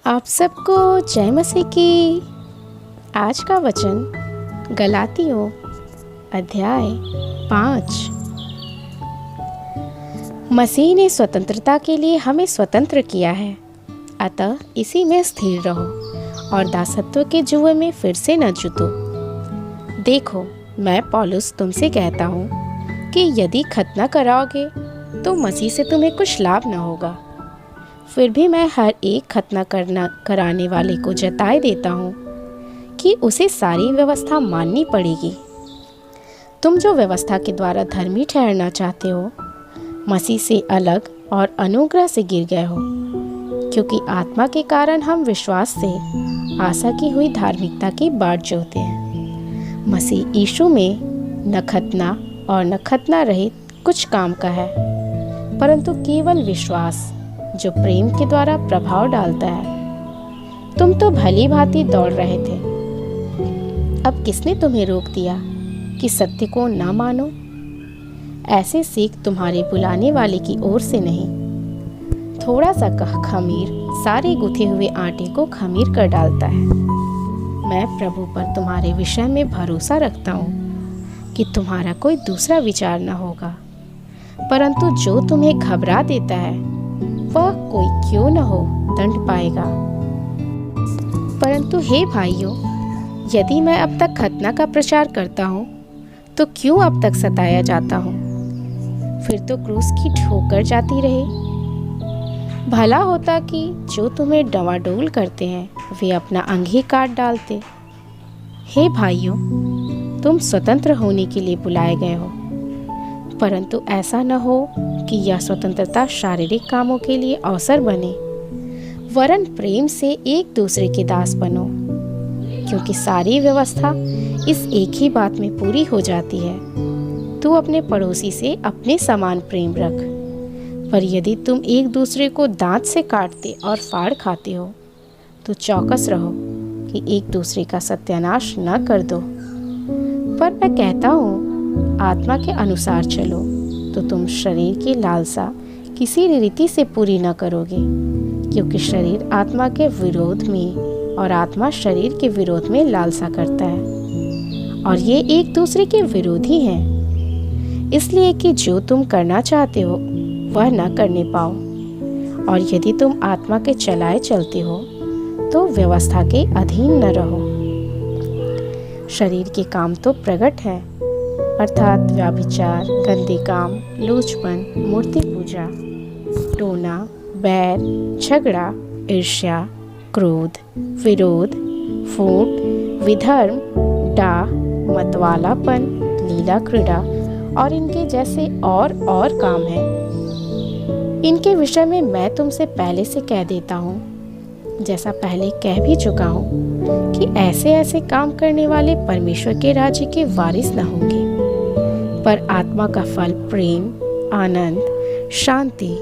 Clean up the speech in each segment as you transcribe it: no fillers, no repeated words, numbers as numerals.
आप सबको जय मसीह की। आज का वचन गलातियों अध्याय 5। मसीह ने स्वतंत्रता के लिए हमें स्वतंत्र किया है, अतः इसी में स्थिर रहो और दासत्व के जुए में फिर से न जुटो। देखो, मैं पौलुस तुमसे कहता हूँ कि यदि खतना कराओगे तो मसीह से तुम्हें कुछ लाभ न होगा। फिर भी मैं हर एक खतना कराने वाले को जताए देता हूँ कि उसे सारी व्यवस्था माननी पड़ेगी। तुम जो व्यवस्था के द्वारा धर्मी ठहरना चाहते हो, मसीह से अलग और अनुग्रह से गिर गए हो, क्योंकि आत्मा के कारण हम विश्वास से आशा की हुई धार्मिकता की बाट जोहते हैं। मसीह यीशु में न खतना और न खतना रहित कुछ काम का है, परंतु केवल विश्वास जो प्रेम के द्वारा प्रभाव डालता है। तुम तो भली भांति दौड़ रहे थे, अब किसने तुम्हें रोक दिया कि सत्य को ना मानो? ऐसे सीख तुम्हारे बुलाने वाले की ओर से नहीं। थोड़ा सा खमीर सारे गुथे हुए आटे को खमीर कर डालता है। मैं प्रभु पर तुम्हारे विषय में भरोसा रखता हूँ कि तुम्हारा कोई दूसरा विचार न होगा, परंतु जो तुम्हें घबरा देता है वह कोई क्यों न हो दंड पाएगा। परंतु हे भाइयों, यदि मैं अब तक खतना का प्रचार करता हूँ तो क्यों अब तक सताया जाता हूँ? फिर तो क्रूस की ठोकर जाती रहे। भला होता कि जो तुम्हें डवाडोल करते हैं वे अपना अंग ही काट डालते। हे भाइयों, तुम स्वतंत्र होने के लिए बुलाए गए हो, परंतु ऐसा न हो कि यह स्वतंत्रता शारीरिक कामों के लिए अवसर बने, वरन प्रेम से एक दूसरे के दास बनो, क्योंकि सारी व्यवस्था इस एक ही बात में पूरी हो जाती है, तू अपने पड़ोसी से अपने समान प्रेम रख। पर यदि तुम एक दूसरे को दांत से काटते और फाड़ खाते हो तो चौकस रहो कि एक दूसरे का सत्यानाश न कर दो। पर मैं कहता हूँ, आत्मा के अनुसार चलो तो तुम शरीर की लालसा किसी रीति से पूरी न करोगे, क्योंकि शरीर आत्मा के विरोध में और आत्मा शरीर के विरोध में लालसा करता है, और ये एक दूसरे के विरोधी हैं, इसलिए कि जो तुम करना चाहते हो वह न करने पाओ। और यदि तुम आत्मा के चलाए चलते हो तो व्यवस्था के अधीन न रहो। शरीर के काम तो प्रकट है, अर्थात व्यभिचार, गंदे काम, लूचपन, मूर्ति पूजा, टोना, बैर, झगड़ा, ईर्ष्या, क्रोध, विरोध, फूट, विधर्म, डाह, मतवालापन, लीला क्रीड़ा और इनके जैसे और काम हैं। इनके विषय में मैं तुमसे पहले से कह देता हूँ, जैसा पहले कह भी चुका हूँ, कि ऐसे ऐसे काम करने वाले परमेश्वर के राज्य के वारिस न होंगे। पर आत्मा का फल प्रेम, आनंद, शांति,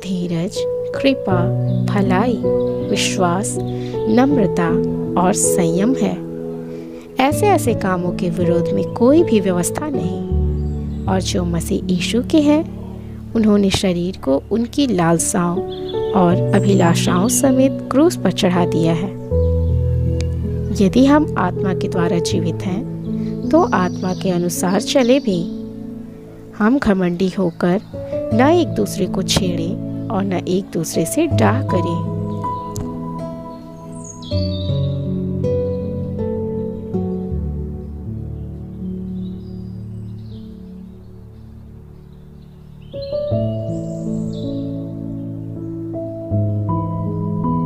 धीरज, कृपा, भलाई, विश्वास, नम्रता और संयम है। ऐसे ऐसे कामों के विरोध में कोई भी व्यवस्था नहीं। और जो मसीह यीशु के हैं, उन्होंने शरीर को उनकी लालसाओं और अभिलाषाओं समेत क्रूस पर चढ़ा दिया है। यदि हम आत्मा के द्वारा जीवित हैं तो आत्मा के अनुसार चले भी। हम घमंडी होकर न एक दूसरे को छेड़ें और न एक दूसरे से डाह करें।